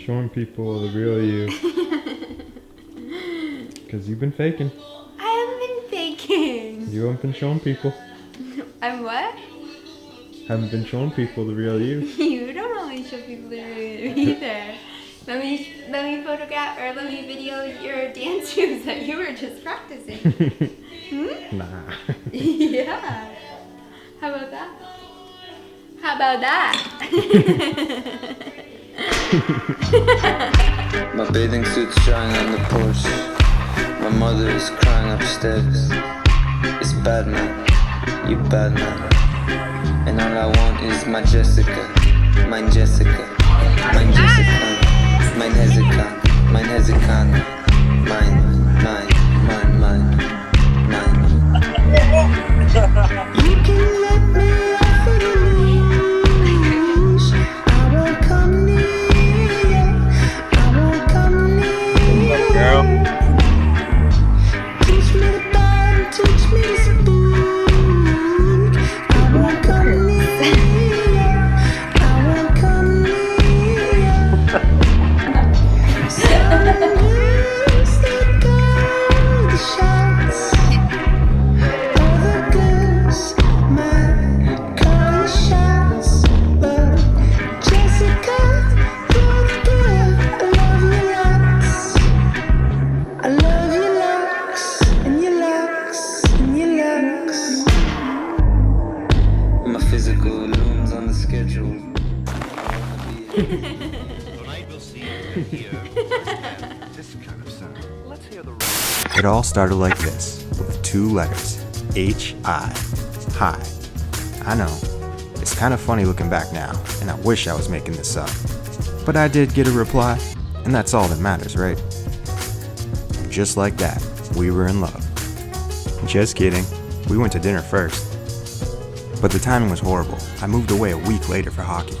Showing people the real you. Because you've been faking. I haven't been faking. You haven't been showing people. I'm what? Haven't been showing people the real you. You don't always show people the real you either. Let me photograph or let me video your dance moves that you were just practicing. Nah. Yeah. How about that? How about that? My bathing suit's drying on the porch. My mother is crying upstairs. It's bad man, you bad man. And all I want is my Jessica, mine Jessica, mine Jessica, mine Hezekiah, mine Hezekiah, mine. You can let me off of the leash. I won't come near. I won't come near. Girl. Teach me to bite, teach me to spoon. I won't come near. I won't come near. Some girls that go the shots. Other girls might call the shots, but Jessica, you're the girl. I love your locks. I love your locks and your locks and your locks. My physical looms on the schedule. Tonight we'll see and hear this kind of sound. Let's hear the It all started like this, with 2 letters, H-I, hi. I know, it's kind of funny looking back now, and I wish I was making this up. But I did get a reply, and that's all that matters, right? Just like that, we were in love. Just kidding, we went to dinner first. But the timing was horrible. I moved away a week later for hockey.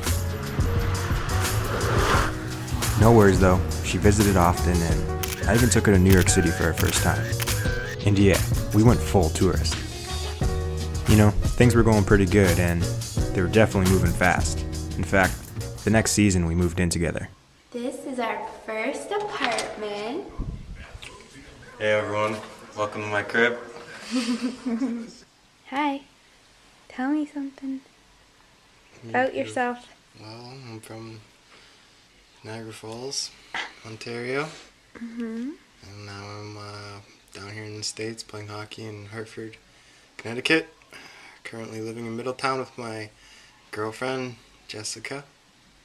No worries though, she visited often and I even took her to New York City for her first time. And yeah, we went full tourist. You know, things were going pretty good and they were definitely moving fast. In fact, the next season we moved in together. This is our first apartment. Hey everyone, welcome to my crib. Hi. Tell me something about yourself. Well, I'm from Niagara Falls, Ontario. And now I'm down here in the States playing hockey in Hartford, Connecticut. Currently living in Middletown with my girlfriend, Jessica.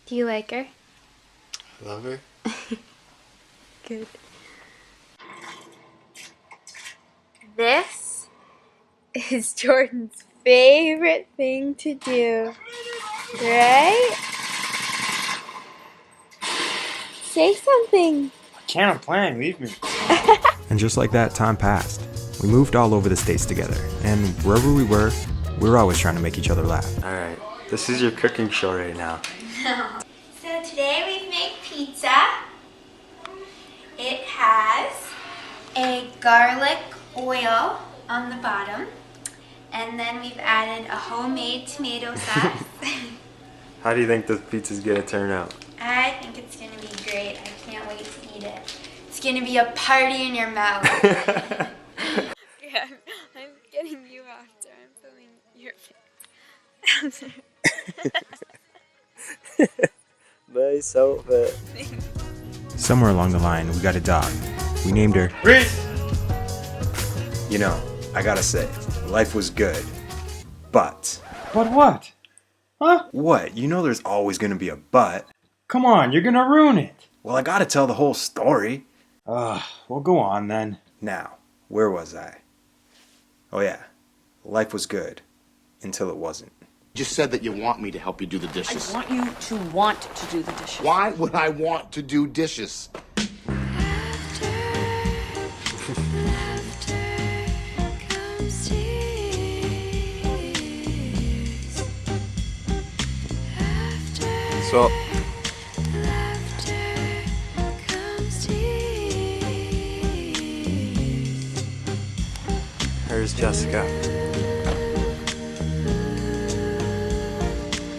Do you like her? I love her. Good. This is Jordan's favorite thing to do, right? Say something. I can't, I'm playing, leave me. And just like that, time passed. We moved all over the States together, and wherever we were always trying to make each other laugh. Alright, this is your cooking show right now. So today we've made pizza. It has a garlic oil on the bottom, and then we've added a homemade tomato sauce. How do you think this pizza's gonna turn out? I think it's gonna be great. I can't wait to eat it. It's gonna be a party in your mouth. Yeah, I'm getting you after I'm filming your face. Nice outfit. Somewhere along the line, we got a dog. We named her Reese! You know, I gotta say, life was good. But... But what? Huh? What? You know there's always gonna be a but. Come on, you're gonna ruin it. Well, I gotta tell the whole story. Well, go on then. Now, where was I? Oh yeah, life was good. Until it wasn't. You just said that you want me to help you do the dishes. I want you to want to do the dishes. Why would I want to do dishes? So, here's Jessica.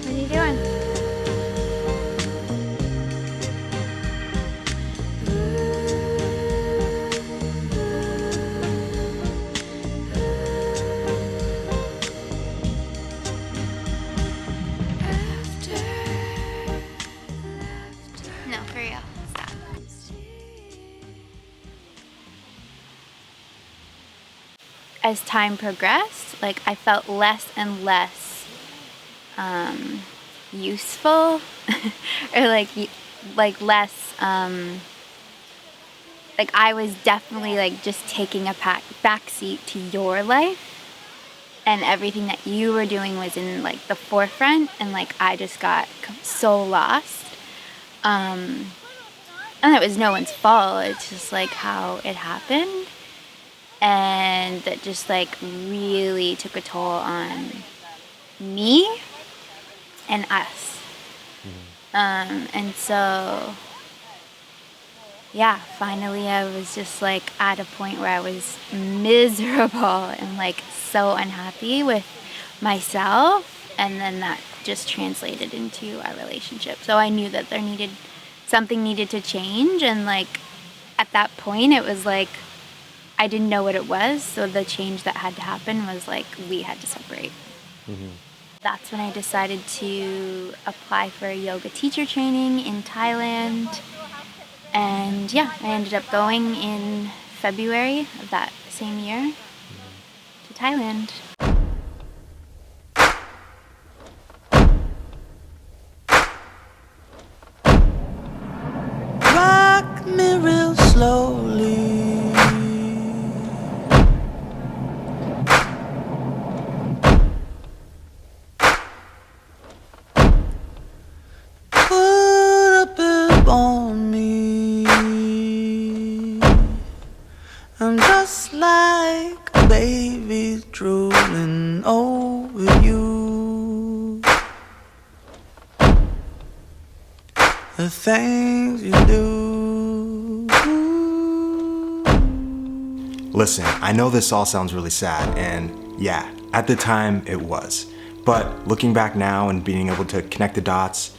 What are you doing? as time progressed, like I felt less and less useful or like less like I was definitely like just taking a backseat to your life, and everything that you were doing was in like the forefront, and like I just got so lost. And it was no one's fault. It's just like how it happened, and that just like really took a toll on me and us. And so yeah, finally I was just like at a point where I was miserable and like so unhappy with myself, and then that just translated into our relationship. So I knew that something needed to change, and like at that point it was like I didn't know what it was, so the change that had to happen was like we had to separate. That's when I decided to apply for yoga teacher training in Thailand. And yeah, I ended up going in February of that same year to Thailand. Rock me real slowly. Put a bib on me. I'm just like a baby drooling over you. The things you do. Listen, I know this all sounds really sad, and yeah, at the time it was. But looking back now and being able to connect the dots,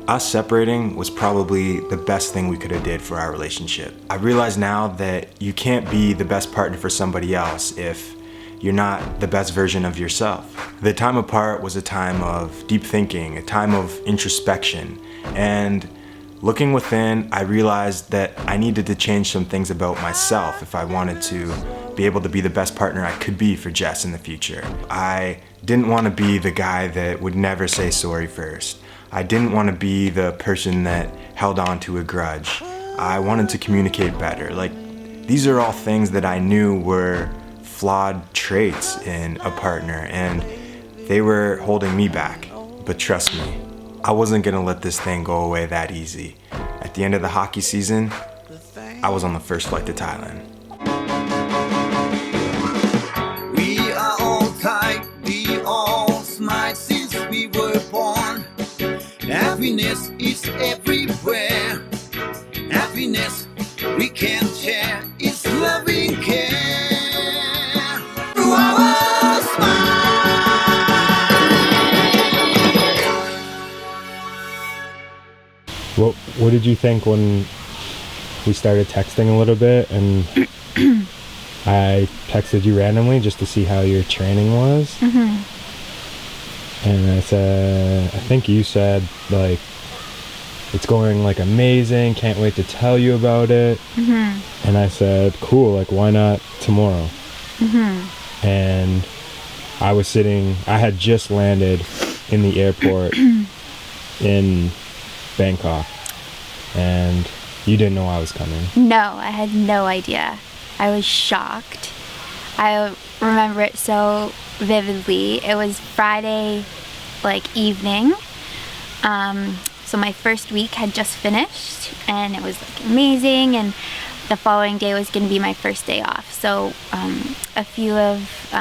us separating was probably the best thing we could have did for our relationship. I realize now that you can't be the best partner for somebody else if you're not the best version of yourself. The time apart was a time of deep thinking, a time of introspection, and looking within, I realized that I needed to change some things about myself if I wanted to be able to be the best partner I could be for Jess in the future. I didn't want to be the guy that would never say sorry first. I didn't want to be the person that held on to a grudge. I wanted to communicate better. Like, these are all things that I knew were flawed traits in a partner, and they were holding me back. But trust me, I wasn't gonna let this thing go away that easy. At the end of the hockey season, I was on the first flight to Thailand. We are all tight, we all smile since we were born. Happiness is everywhere. Happiness we can share is loving care. Through our smile. What did you think when we started texting a little bit and I texted you randomly just to see how your training was? And I think you said, like, it's going, like, amazing, can't wait to tell you about it. And I said, cool, like, why not tomorrow? And I had just landed in the airport in Bangkok, and you didn't know I was coming. No, I had no idea. I was shocked. I remember it so vividly. It was Friday, like, evening. So my first week had just finished, and it was like amazing, and the following day was going to be my first day off. So a few of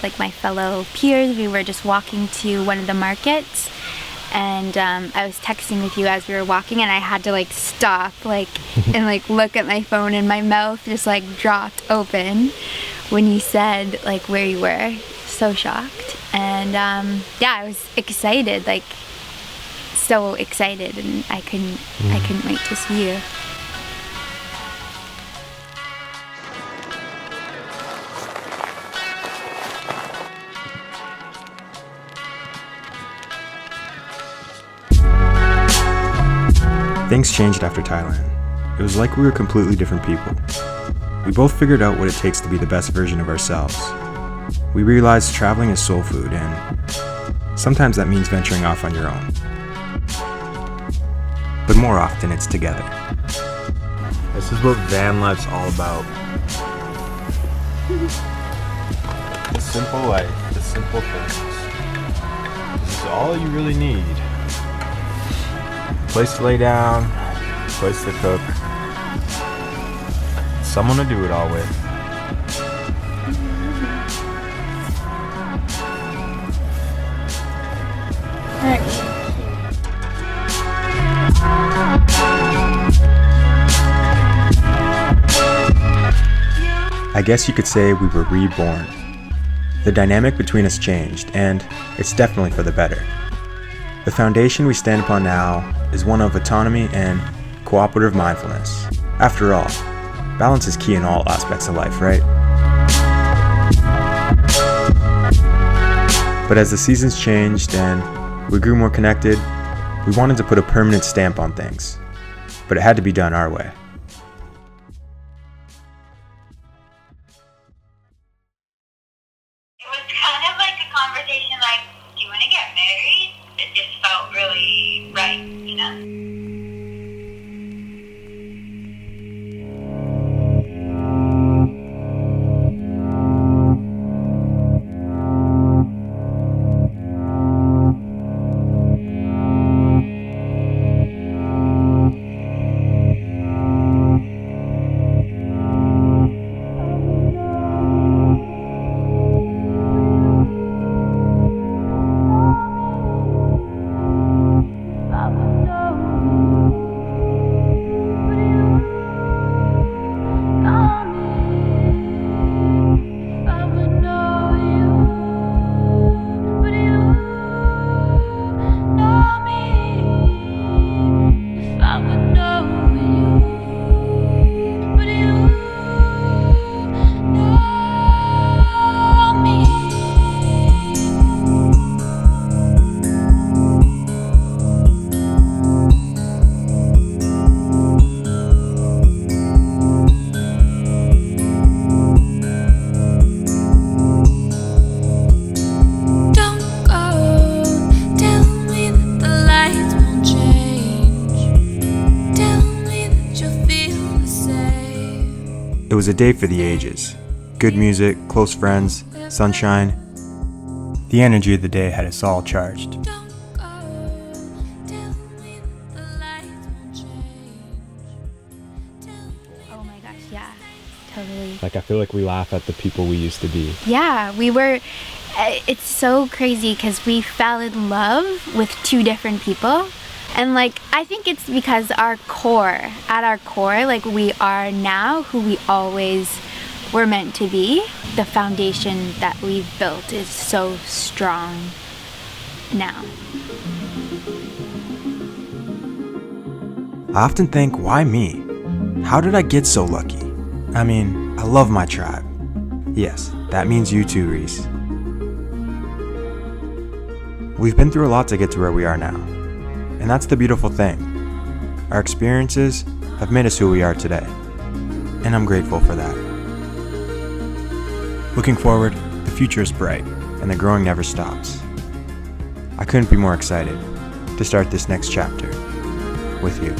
like my fellow peers, we were just walking to one of the markets, and I was texting with you as we were walking, and I had to like stop like and like look at my phone, and my mouth just like dropped open when you said like where you were. So shocked. And yeah, I was excited, like so excited, and I couldn't wait to see you. Things changed after Thailand. It was like we were completely different people. we both figured out what it takes to be the best version of ourselves. We realized traveling is soul food, and sometimes that means venturing off on your own. But more often it's together. This is what van life's all about. The simple life, the simple things. This is all you really need. Place to lay down, place to cook, someone to do it all with. I guess you could say we were reborn. The dynamic between us changed, and it's definitely for the better. The foundation we stand upon now is one of autonomy and cooperative mindfulness. After all, balance is key in all aspects of life, right? But as the seasons changed and we grew more connected, we wanted to put a permanent stamp on things. But it had to be done our way. It was kind of like a conversation like, do you want to get married? It just felt really right, you know? It was a day for the ages. Good music, close friends, sunshine. The energy of the day had us all charged. Oh my gosh, yeah, totally. Like, I feel like we laugh at the people we used to be. Yeah, we were, it's so crazy because we fell in love with two different people. And like, I think it's because at our core, like we are now who we always were meant to be. The foundation that we've built is so strong now. I often think, why me? How did I get so lucky? I mean, I love my tribe. Yes, that means you too, Reese. We've been through a lot to get to where we are now. And that's the beautiful thing. Our experiences have made us who we are today. And I'm grateful for that. Looking forward, the future is bright, and the growing never stops. I couldn't be more excited to start this next chapter with you.